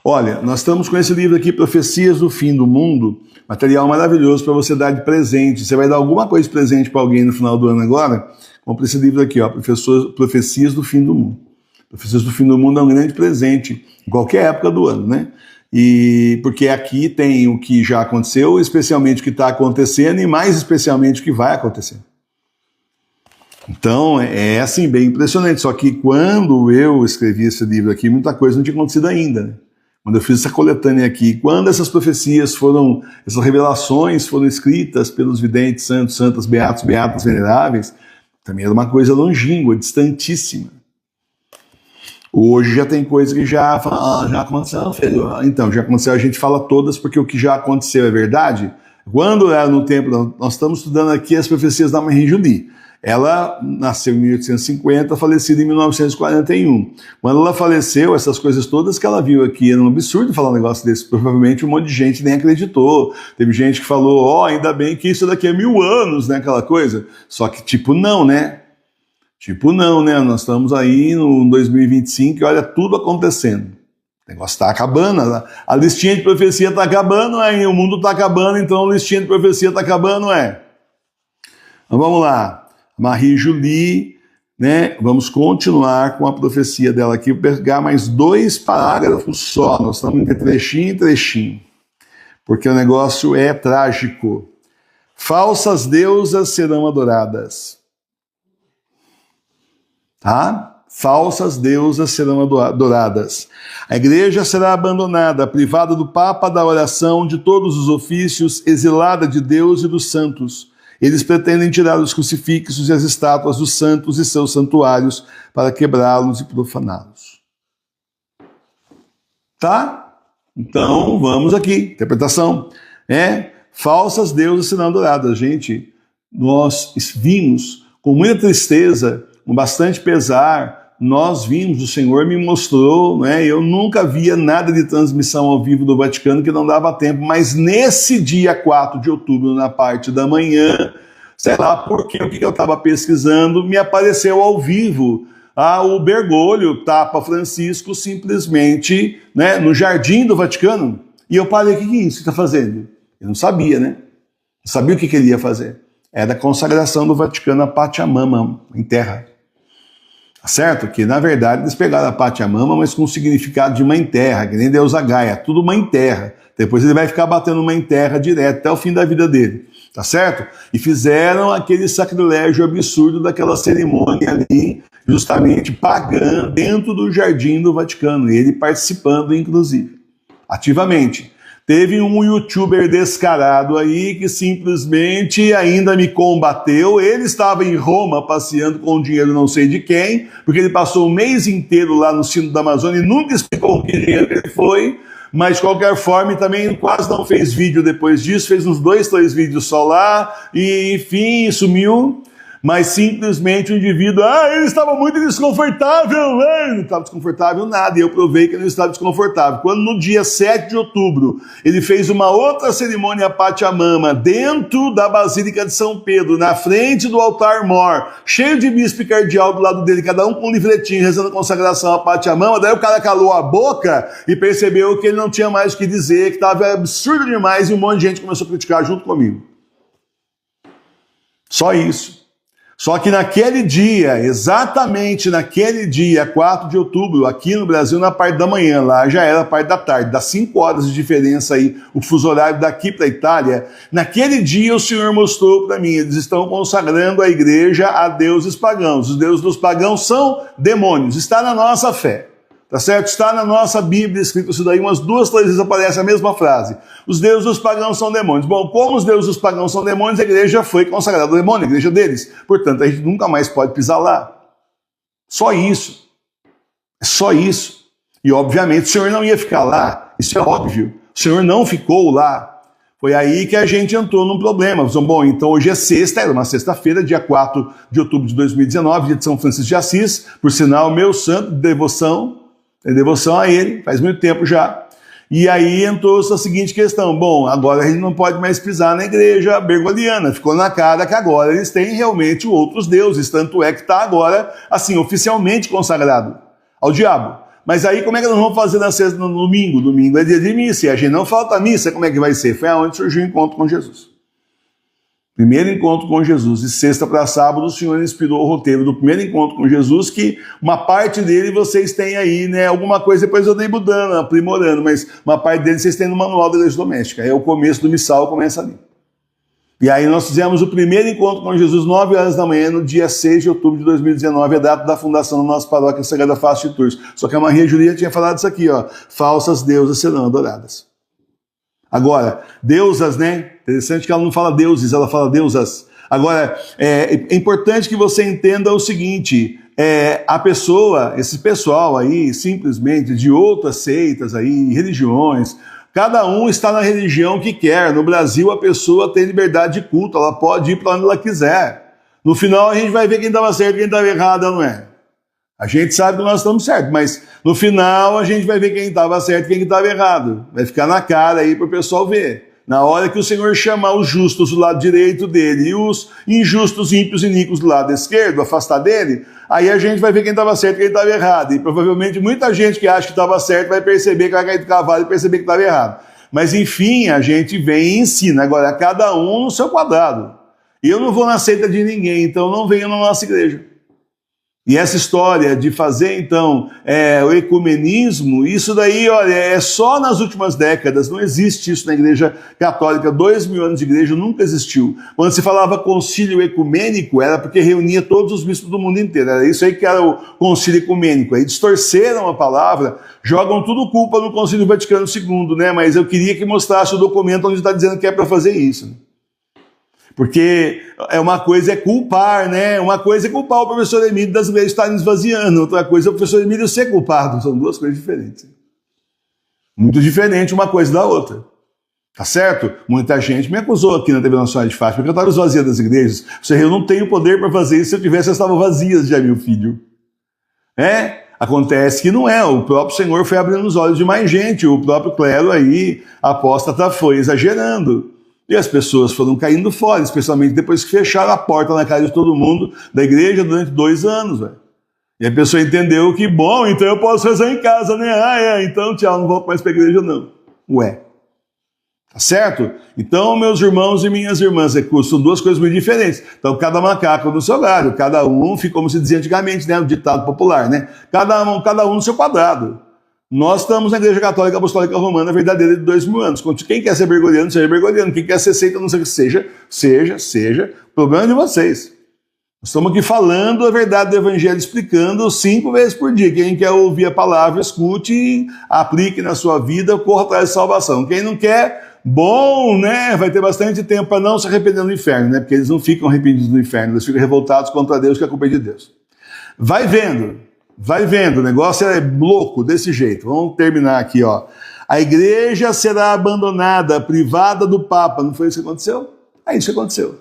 Olha, nós estamos com esse livro aqui, Profecias do Fim do Mundo, material maravilhoso para você dar de presente. Você vai dar alguma coisa de presente para alguém no final do ano agora? Compre esse livro aqui, ó, Profecias do Fim do Mundo. Profecias do Fim do Mundo é um grande presente, em qualquer época do ano, né? E porque aqui tem o que já aconteceu, especialmente o que está acontecendo e mais especialmente o que vai acontecer. Então, é assim, bem impressionante. Só que quando eu escrevi esse livro aqui, muita coisa não tinha acontecido ainda, né? Quando eu fiz essa coletânea aqui, quando essas profecias foram, essas revelações foram escritas pelos videntes, santos, santas, beatos, beatas, veneráveis, também era uma coisa longínqua, distantíssima. Hoje já tem coisa que já fala, já aconteceu, filho. Então, já aconteceu, a gente fala todas porque o que já aconteceu é verdade. Quando era no tempo, nós estamos estudando aqui as profecias da Marie Julie. Ela nasceu em 1850, falecida em 1941. Quando ela faleceu, essas coisas todas que ela viu aqui, era um absurdo falar um negócio desse. Provavelmente um monte de gente nem acreditou. Teve gente que falou, ó, ainda bem que isso daqui é 1000 anos, né, aquela coisa. Só que tipo, não, né? Tipo, não, né? Nós estamos aí no 2025 e olha tudo acontecendo. O negócio está acabando, a listinha de profecia está acabando, aí o mundo está acabando, então a listinha de profecia está acabando, Então vamos lá. Marie Julie, né? Vamos continuar com a profecia dela aqui, vou pegar mais 2 parágrafos só, nós estamos entre trechinho e trechinho, porque o negócio é trágico. Falsas deusas serão adoradas. Tá? Falsas deusas serão adoradas. A igreja será abandonada, privada do Papa, da oração, de todos os ofícios, exilada de Deus e dos santos. Eles pretendem tirar os crucifixos e as estátuas dos santos e seus santuários para quebrá-los e profaná-los. Tá? Então, vamos aqui. Interpretação. Falsas deusas serão adoradas. Gente, nós vimos com muita tristeza, com bastante pesar, nós vimos, o Senhor me mostrou, né? Eu nunca via nada de transmissão ao vivo do Vaticano que não dava tempo, mas nesse dia 4 de outubro, na parte da manhã, sei lá por quê, o que eu estava pesquisando, me apareceu ao vivo o Bergoglio, Papa Francisco, simplesmente, né, no jardim do Vaticano, e eu parei, o que é isso que está fazendo? Eu não sabia, né? Não sabia o que ele ia fazer. Era a consagração do Vaticano a Pachamama, em terra. Certo? Que, na verdade, eles pegaram a Pachamama, mas com o significado de mãe terra, que nem deusa Gaia, tudo mãe terra. Depois ele vai ficar batendo mãe terra direto até o fim da vida dele, tá certo? E fizeram aquele sacrilégio absurdo daquela cerimônia ali, justamente pagã, dentro do jardim do Vaticano, e ele participando, inclusive, ativamente. Teve um youtuber descarado aí que simplesmente ainda me combateu. Ele estava em Roma passeando com dinheiro não sei de quem, porque ele passou o mês inteiro lá no Sino da Amazônia e nunca explicou o que dinheiro ele foi. Mas de qualquer forma também quase não fez vídeo depois disso, fez uns 2, 3 vídeos só lá e enfim, sumiu. Mas simplesmente o indivíduo, ele estava muito desconfortável, não estava desconfortável nada, e eu provei que ele não estava desconfortável. Quando no dia 7 de outubro ele fez uma outra cerimônia Pachamama dentro da Basílica de São Pedro, na frente do altar-mor, cheio de bispo e cardeal do lado dele, cada um com um livretinho rezando a consagração a Pachamama, daí o cara calou a boca e percebeu que ele não tinha mais o que dizer, que estava absurdo demais, e um monte de gente começou a criticar junto comigo. Só isso. Só que naquele dia, exatamente naquele dia, 4 de outubro, aqui no Brasil, na parte da manhã, lá já era a parte da tarde, dá 5 horas de diferença aí, o fuso horário daqui para a Itália. Naquele dia o Senhor mostrou para mim, eles estão consagrando a igreja a deuses pagãos. Os deuses dos pagãos são demônios, está na nossa fé. Tá certo? Está na nossa Bíblia escrito isso daí, umas 2, 3 vezes aparece a mesma frase. Os deuses dos pagãos são demônios. Bom, como os deuses dos pagãos são demônios, a igreja foi consagrada ao demônio, a igreja deles. Portanto, a gente nunca mais pode pisar lá. Só isso. É só isso. E, obviamente, o Senhor não ia ficar lá. Isso é óbvio. O Senhor não ficou lá. Foi aí que a gente entrou num problema. Bom, então hoje é sexta, era uma sexta-feira, dia 4 de outubro de 2019, dia de São Francisco de Assis. Por sinal, meu santo de devoção. Tem devoção a ele, faz muito tempo já. E aí entrou a seguinte questão, bom, agora a gente não pode mais pisar na igreja bergoliana, ficou na cara que agora eles têm realmente outros deuses, tanto é que está agora, assim, oficialmente consagrado ao diabo. Mas aí como é que nós vamos fazer na sexta, no domingo? Domingo é dia de missa, e a gente não falta missa, como é que vai ser? Foi aonde surgiu o encontro com Jesus. Primeiro encontro com Jesus, de sexta para sábado, o Senhor inspirou o roteiro do primeiro encontro com Jesus, que uma parte dele vocês têm aí, né? Alguma coisa depois eu dei mudando, aprimorando, mas uma parte dele vocês têm no manual da igreja doméstica. É o começo do missal, começa ali. E aí nós fizemos o primeiro encontro com Jesus, 9 horas da manhã, no dia 6 de outubro de 2019, a data da fundação da nossa paróquia Sagrada Face de Tours. Só que a Maria Julia tinha falado isso aqui, ó, falsas deusas serão adoradas. Agora, deusas, né? Interessante que ela não fala deuses, ela fala deusas. Agora, é importante que você entenda o seguinte, a pessoa, esse pessoal aí, simplesmente de outras seitas aí, religiões, cada um está na religião que quer. No Brasil, a pessoa tem liberdade de culto, ela pode ir para onde ela quiser. No final, a gente vai ver quem estava certo e quem estava errado, não é? A gente sabe que nós estamos certos, mas no final a gente vai ver quem estava certo e quem estava errado. Vai ficar na cara aí para o pessoal ver. Na hora que o Senhor chamar os justos do lado direito dele e os injustos, ímpios e iníquos do lado esquerdo, afastar dele, aí a gente vai ver quem estava certo e quem estava errado. E provavelmente muita gente que acha que estava certo vai perceber que vai cair do cavalo e perceber que estava errado. Mas enfim, a gente vem e ensina. Agora, cada um no seu quadrado. E eu não vou na seita de ninguém, então não venham na nossa igreja. E essa história de fazer, então, o ecumenismo, isso daí, olha, é só nas últimas décadas, não existe isso na Igreja Católica, 2000 anos de igreja nunca existiu. Quando se falava concílio ecumênico, era porque reunia todos os bispos do mundo inteiro, era isso aí que era o concílio ecumênico. Aí distorceram a palavra, jogam tudo culpa no Concílio Vaticano II, né? Mas eu queria que mostrasse o documento onde está dizendo que é para fazer isso. Porque uma coisa é culpar, né? Uma coisa é culpar o professor Emílio das igrejas estarem esvaziando, outra coisa é o professor Emílio ser culpado. São duas coisas diferentes. Muito diferente uma coisa da outra. Tá certo? Muita gente me acusou aqui na TV Nacional de Fátima que eu estava esvaziando as igrejas. Eu não tenho poder para fazer isso, se eu tivesse, elas estavam vazias já, meu filho. Acontece que não é, o próprio Senhor foi abrindo os olhos de mais gente, o próprio clero aí, apóstata, foi exagerando. E as pessoas foram caindo fora, especialmente depois que fecharam a porta na cara de todo mundo da igreja durante 2 anos, velho. E a pessoa entendeu que, bom, então eu posso rezar em casa, né? Então tchau, não volto mais para a igreja, não. Ué. Tá certo? Então, meus irmãos e minhas irmãs, são duas coisas muito diferentes. Então, cada macaco no seu galho, cada um, como se dizia antigamente, né? O ditado popular, né? Cada um no seu quadrado. Nós estamos na Igreja Católica Apostólica Romana verdadeira de 2000 anos. Quem quer ser bergoliano, seja bergoliano. Quem quer ser seita, não seja. O problema é de vocês. Nós estamos aqui falando a verdade do Evangelho, explicando 5 vezes por dia. Quem quer ouvir a palavra, escute, aplique na sua vida, corra atrás de salvação. Quem não quer, bom, né? Vai ter bastante tempo para não se arrepender no inferno, né? Porque eles não ficam arrependidos no inferno, eles ficam revoltados contra Deus, que é a culpa de Deus. Vai vendo, o negócio é louco desse jeito. Vamos terminar aqui, ó. A igreja será abandonada, privada do Papa. Não foi isso que aconteceu? É isso que aconteceu.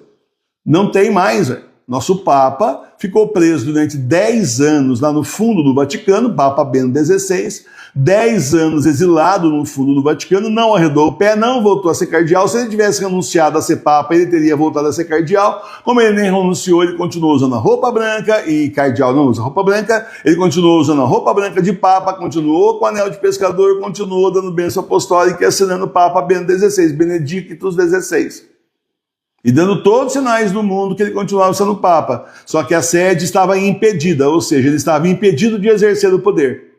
Não tem mais, velho. Nosso Papa ficou preso durante 10 anos lá no fundo do Vaticano, Papa Bento XVI, 10 anos exilado no fundo do Vaticano, não arredou o pé, não voltou a ser cardeal. Se ele tivesse renunciado a ser Papa, ele teria voltado a ser cardeal. Como ele nem renunciou, ele continuou usando a roupa branca, e cardeal não usa roupa branca, ele continuou usando a roupa branca de Papa, continuou com o anel de pescador, continuou dando bênção apostólica e assinando o Papa Bento XVI, Benedictus XVI. E dando todos os sinais do mundo que ele continuava sendo Papa. Só que a sede estava impedida, ou seja, ele estava impedido de exercer o poder.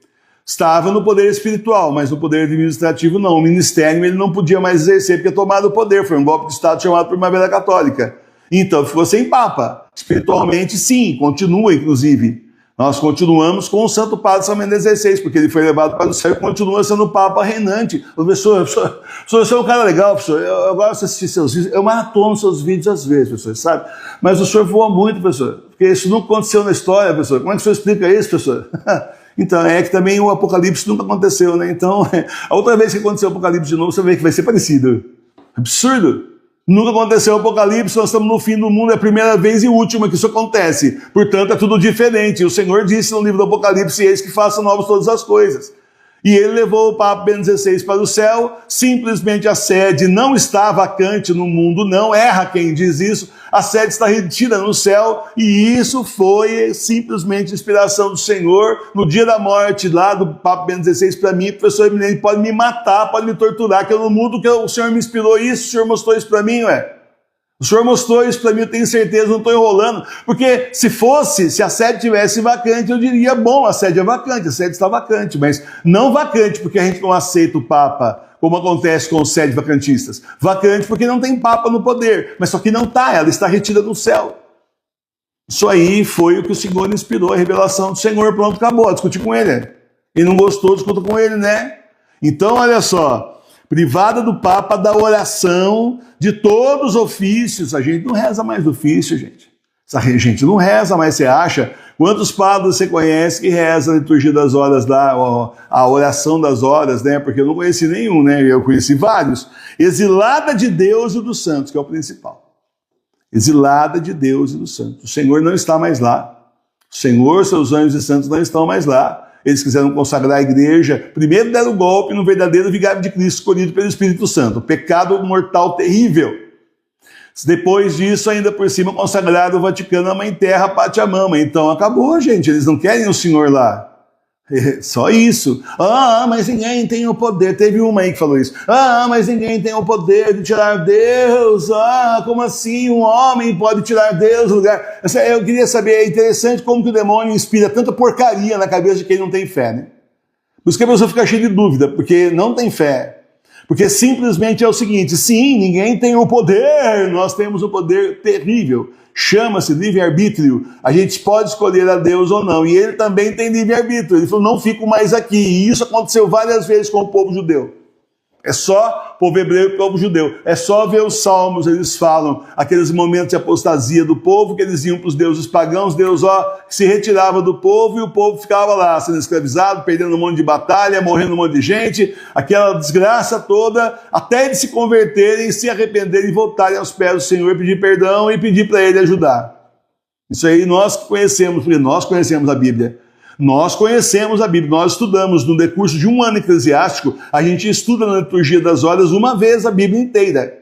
Estava no poder espiritual, mas no poder administrativo não. O ministério ele não podia mais exercer porque tomado o poder. Foi um golpe de Estado chamado Primavera Católica. Então ficou sem Papa. Espiritualmente sim, continua inclusive. Nós continuamos com o Santo Padre São Bento XVI, porque ele foi levado para o céu e continua sendo o Papa reinante. Professor, você é um cara legal, professor. Eu gosto de assistir seus vídeos. Eu maratono seus vídeos às vezes, professor, sabe? Mas o senhor voa muito, professor. Porque isso nunca aconteceu na história, professor. Como é que o senhor explica isso, professor? Então, é que também o Apocalipse nunca aconteceu, né? Então, a outra vez que aconteceu o Apocalipse de novo, você vê que vai ser parecido. Absurdo. Nunca aconteceu o Apocalipse, nós estamos no fim do mundo, é a primeira vez e última que isso acontece. Portanto, é tudo diferente. O Senhor disse no livro do Apocalipse, eis que façam novas todas as coisas. E ele levou o Papa Bento XVI para o céu, simplesmente a sede não está vacante no mundo, não, erra quem diz isso, a sede está retida no céu, e isso foi simplesmente inspiração do Senhor. No dia da morte lá do Papa Bento XVI, para mim, professor Eminente, pode me matar, pode me torturar, que eu não mudo, que o Senhor me inspirou isso, o Senhor mostrou isso para mim, ué. O Senhor mostrou isso para mim, eu tenho certeza, não estou enrolando, porque se a sede tivesse vacante, eu diria, bom, a sede é vacante, a sede está vacante, mas não vacante porque a gente não aceita o Papa, como acontece com os sedes vacantistas. Vacante porque não tem Papa no poder, mas só que não está, ela está retida do céu. Isso aí foi o que o Senhor inspirou, a revelação do Senhor, pronto, acabou, discutir com ele. E não gostou, discuta com ele, né? Então, olha só, privada do Papa da oração de todos os ofícios. A gente não reza mais do ofício, gente. A gente não reza mais, você acha? Quantos padres você conhece que reza a liturgia das horas lá, a oração das horas, né? Porque eu não conheci nenhum, né? Eu conheci vários. Exilada de Deus e dos santos, que é o principal. Exilada de Deus e dos santos. O Senhor não está mais lá. O Senhor, seus anjos e santos não estão mais lá. Eles quiseram consagrar a igreja, primeiro deram golpe no verdadeiro vigário de Cristo escolhido pelo Espírito Santo. Pecado mortal terrível. Depois disso, ainda por cima, consagraram o Vaticano à Mãe Terra, Pátria Mama. Então acabou, gente, eles não querem o Senhor lá. Só isso. Mas ninguém tem o poder. Teve uma aí que falou isso. Mas ninguém tem o poder de tirar Deus. Como assim um homem pode tirar Deus do lugar? Eu queria saber, é interessante como que o demônio inspira tanta porcaria na cabeça de quem não tem fé, né? Por isso que a pessoa fica cheia de dúvida, porque não tem fé. Porque simplesmente é o seguinte, sim, ninguém tem o poder, nós temos um poder terrível. Chama-se livre-arbítrio. A gente pode escolher a Deus ou não. E ele também tem livre-arbítrio. Ele falou, não fico mais aqui. E isso aconteceu várias vezes com o povo judeu. É só povo hebreu e povo judeu. É só ver os salmos, eles falam aqueles momentos de apostasia do povo, que eles iam para os deuses pagãos, Deus se retirava do povo e o povo ficava lá, sendo escravizado, perdendo um monte de batalha, morrendo um monte de gente, aquela desgraça toda, até eles se converterem, se arrependerem e voltarem aos pés do Senhor, pedir perdão e pedir para Ele ajudar. Isso aí nós conhecemos, porque nós conhecemos a Bíblia. Nós conhecemos a Bíblia, nós estudamos no decurso de um ano eclesiástico, a gente estuda na liturgia das horas uma vez a Bíblia inteira.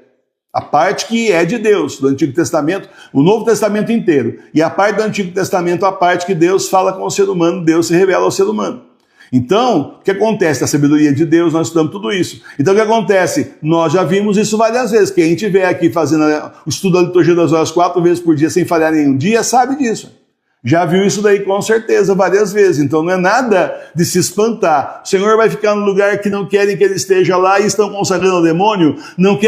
A parte que é de Deus, do Antigo Testamento, o Novo Testamento inteiro. E a parte do Antigo Testamento, a parte que Deus fala com o ser humano, Deus se revela ao ser humano. Então, o que acontece? A sabedoria de Deus, nós estudamos tudo isso. Então, o que acontece? Nós já vimos isso várias vezes. Quem estiver aqui fazendo o estudo da liturgia das horas 4 vezes por dia, sem falhar nenhum dia, sabe disso. Já viu isso daí com certeza várias vezes, então não é nada de se espantar. O Senhor vai ficar no lugar que não querem que ele esteja lá e estão consagrando ao demônio. Não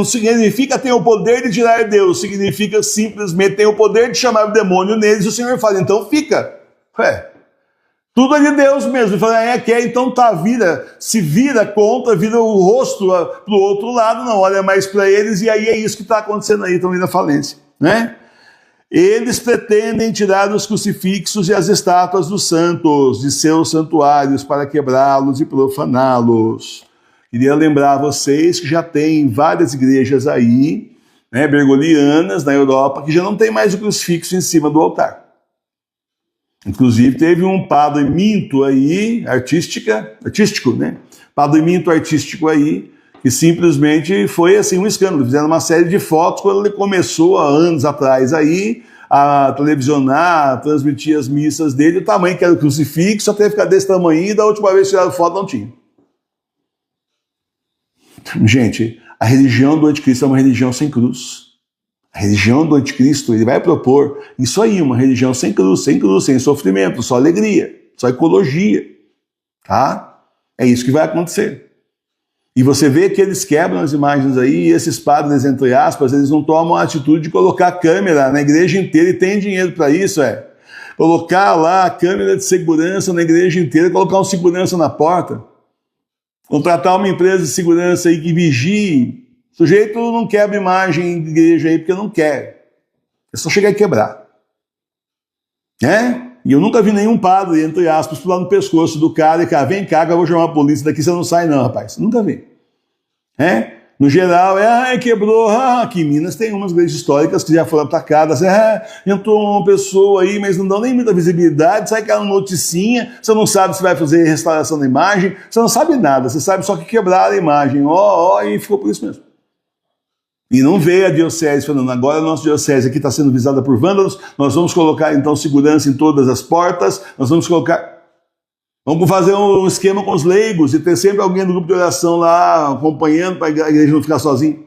significa ter o poder de tirar Deus, significa simplesmente ter o poder de chamar o demônio neles. E o Senhor fala, então fica. Tudo é de Deus mesmo. Ele fala, quer, então tá, se vira contra, vira o rosto pro outro lado, não olha mais para eles, e aí é isso que está acontecendo aí, estão indo à falência, né? Eles pretendem tirar os crucifixos e as estátuas dos santos de seus santuários para quebrá-los e profaná-los. Queria lembrar a vocês que já tem várias igrejas aí, né, bergolianas na Europa, que já não tem mais o crucifixo em cima do altar. Inclusive teve um padre minto aí, artístico, né? Padre minto artístico aí, que simplesmente foi assim um escândalo. Fizeram uma série de fotos quando ele começou há anos atrás aí a televisionar, a transmitir as missas dele, o tamanho que era o crucifixo, até ficar desse tamanho, e da última vez que tiraram foto não tinha. Gente, a religião do anticristo é uma religião sem cruz. A religião do anticristo, ele vai propor isso aí, uma religião sem cruz, sem sofrimento, só alegria, só ecologia, tá? É isso que vai acontecer. E você vê que eles quebram as imagens aí, e esses padres, entre aspas, eles não tomam a atitude de colocar câmera na igreja inteira, e tem dinheiro para isso, colocar lá a câmera de segurança na igreja inteira, colocar um segurança na porta, contratar uma empresa de segurança aí que vigie. O sujeito não quebra imagem de igreja aí porque não quer, é só chegar e quebrar, né? E eu nunca vi nenhum padre, entre aspas, pular no pescoço do cara e vem cá que eu vou chamar a polícia, daqui você não sai não, rapaz. Nunca vi. No geral, quebrou. Aqui em Minas tem umas igrejas históricas que já foram atacadas. Entrou uma pessoa aí, mas não dão nem muita visibilidade. Sai aquela noticinha, você não sabe se vai fazer restauração da imagem, você não sabe nada, você sabe só que quebraram a imagem. E ficou por isso mesmo. E não veio a diocese falando, agora a nossa diocese aqui está sendo visada por vândalos, nós vamos colocar então segurança em todas as portas, nós vamos colocar... Vamos fazer um esquema com os leigos e ter sempre alguém do grupo de oração lá acompanhando para a igreja não ficar sozinha.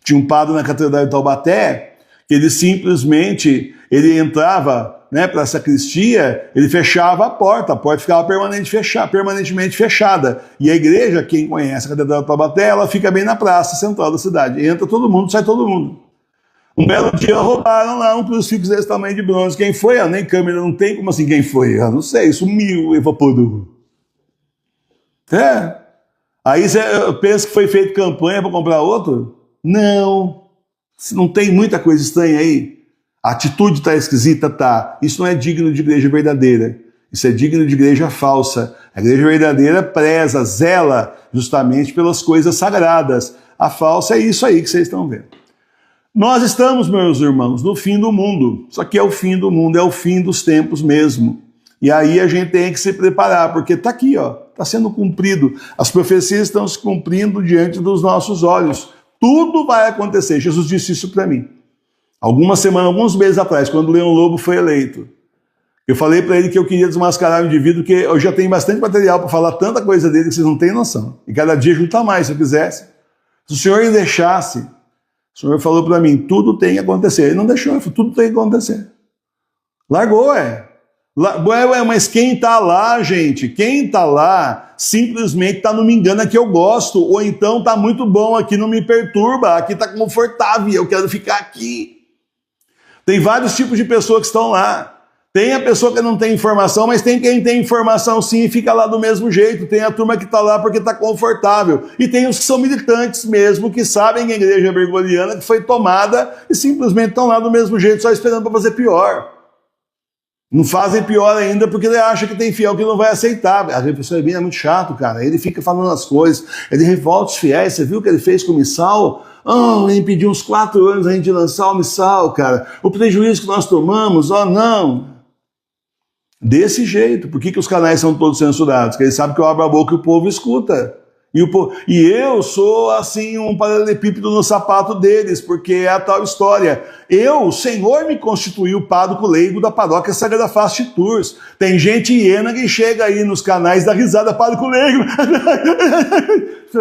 Tinha um padre na Catedral de Taubaté que ele simplesmente entrava para a sacristia, ele fechava a porta ficava permanentemente fechada. E a igreja, quem conhece a Catedral de Taubaté, ela fica bem na praça central da cidade. Entra todo mundo, sai todo mundo. Um belo dia roubaram lá um crucifixo desse tamanho de bronze. Quem foi? Nem câmera não tem. Como assim quem foi? Não sei, sumiu, evaporou. Aí você pensa que foi feita campanha para comprar outro? Não. Não tem muita coisa estranha aí? A atitude está esquisita? Tá. Isso não é digno de igreja verdadeira. Isso é digno de igreja falsa. A igreja verdadeira preza, zela justamente pelas coisas sagradas. A falsa é isso aí que vocês estão vendo. Nós estamos, meus irmãos, no fim do mundo. Isso aqui é o fim do mundo, é o fim dos tempos mesmo. E aí a gente tem que se preparar, porque está aqui, está sendo cumprido. As profecias estão se cumprindo diante dos nossos olhos. Tudo vai acontecer. Jesus disse isso para mim. Alguns meses atrás, quando o Leão Lobo foi eleito, eu falei para ele que eu queria desmascarar o indivíduo, que eu já tenho bastante material para falar tanta coisa dele que vocês não têm noção. E cada dia juntar mais, se eu quisesse. Se o Senhor me deixasse, o Senhor falou para mim, tudo tem que acontecer. Ele não deixou, ele falou, tudo tem que acontecer. Largou, mas quem está lá, gente, quem está lá, simplesmente está não me engana que eu gosto, ou então está muito bom aqui, não me perturba, aqui está confortável, eu quero ficar aqui. Tem vários tipos de pessoas que estão lá. Tem a pessoa que não tem informação, mas tem quem tem informação sim e fica lá do mesmo jeito. Tem a turma que está lá porque está confortável. E tem os que são militantes mesmo, que sabem que a igreja bergoliana que foi tomada e simplesmente estão lá do mesmo jeito, só esperando para fazer pior. Não fazem pior ainda porque ele acha que tem fiel que não vai aceitar. A professora Ebina é muito chato, cara. Ele fica falando as coisas, ele revolta os fiéis. Você viu o que ele fez com o missal? Ele pediu uns 4 anos a gente lançar o missal, cara. O prejuízo que nós tomamos, não. Desse jeito. Por que os canais são todos censurados? Porque eles sabem que eu abro a boca e o povo escuta. E eu sou, assim, um paralelepípedo no sapato deles, porque é a tal história. O Senhor me constituiu pároco leigo da paróquia Sagrada Face de Tours. Tem gente hiena que chega aí nos canais da risada, pároco leigo.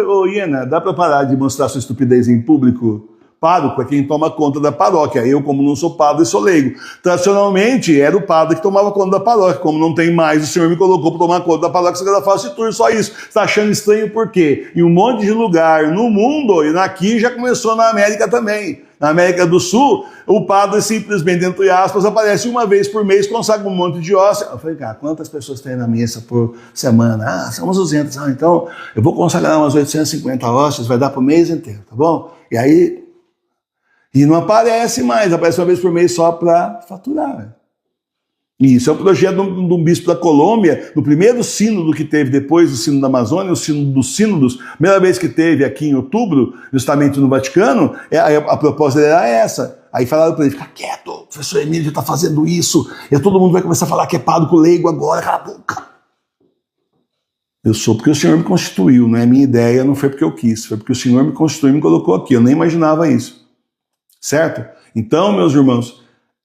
Ô, hiena, dá para parar de mostrar sua estupidez em público? Pároco é quem toma conta da paróquia. Eu, como não sou padre, sou leigo. Tradicionalmente, era o padre que tomava conta da paróquia. Como não tem mais, o Senhor me colocou para tomar conta da paróquia Sagrada Face de Tours, só isso. Você está achando estranho por quê? Em um monte de lugar no mundo, e aqui já começou na América também. Na América do Sul, o padre simplesmente, entre aspas, aparece uma vez por mês, consagra um monte de hóstia. Eu falei, cara, quantas pessoas tem na missa por semana? São uns 200. Então, eu vou consagrar umas 850 hóstias, vai dar para o mês inteiro, tá bom? E aí... E não aparece mais, aparece uma vez por mês só para faturar. E isso é um projeto de um bispo da Colômbia, no primeiro sínodo que teve depois do sínodo da Amazônia, o sínodo dos sínodos, primeira vez que teve aqui em outubro, justamente no Vaticano, a proposta era essa. Aí falaram para ele, fica quieto, o professor Emílio está fazendo isso, e todo mundo vai começar a falar que é pároco leigo agora, cala a boca. Eu sou porque o Senhor me constituiu, não é minha ideia, não foi porque eu quis, foi porque o Senhor me constituiu e me colocou aqui, eu nem imaginava isso. Certo? Então, meus irmãos,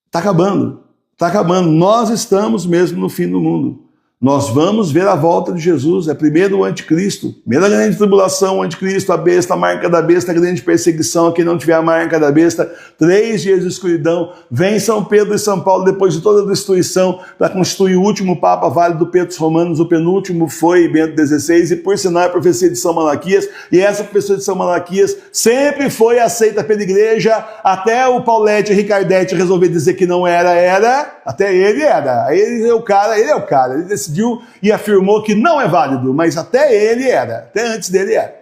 está acabando. Está acabando. Nós estamos mesmo no fim do mundo. Nós vamos ver a volta de Jesus. É primeiro o anticristo. Primeira grande tribulação, o anticristo, a besta, a marca da besta, a grande perseguição. Quem não tiver a marca da besta, 3 dias de escuridão. Vem São Pedro e São Paulo depois de toda a destruição para constituir o último Papa válido do Petrus Romanos. O penúltimo foi Bento XVI e por sinal a profecia de São Malaquias. E essa profecia de São Malaquias sempre foi aceita pela igreja até o Paulete e Ricardetti resolver dizer que não era. Até ele era. Ele é o cara. Ele decidiu e afirmou que não é válido, mas até ele era. Até antes dele era.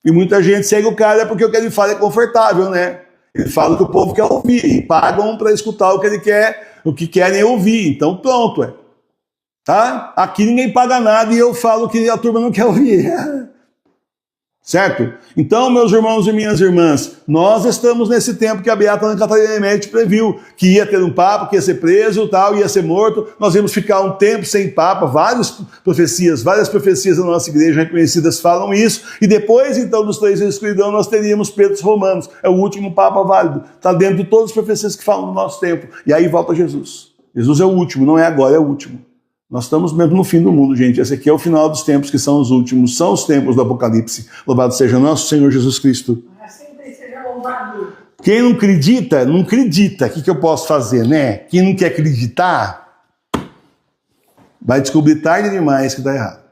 E muita gente segue o cara porque o que ele fala é confortável, né? Ele fala o que o povo quer ouvir e pagam para escutar o que ele quer, o que querem ouvir. Então pronto, Tá? Aqui ninguém paga nada e eu falo que a turma não quer ouvir. Certo? Então, meus irmãos e minhas irmãs, nós estamos nesse tempo que a Beata Ana Catarina Emérita previu, que ia ter um papa, que ia ser preso, tal, ia ser morto, nós íamos ficar um tempo sem papa, várias profecias da nossa igreja reconhecidas falam isso, e depois, então, dos 3 anos de escuridão, nós teríamos Pedro Romanos, é o último papa válido, está dentro de todas as profecias que falam do nosso tempo, e aí volta Jesus. Jesus é o último, não é agora, é o último. Nós estamos mesmo no fim do mundo, gente. Esse aqui é o final dos tempos, que são os últimos. São os tempos do Apocalipse. Louvado seja nosso Senhor Jesus Cristo. Sempre seja louvado. Quem não acredita, não acredita. O que eu posso fazer, né? Quem não quer acreditar, vai descobrir tarde demais que está errado.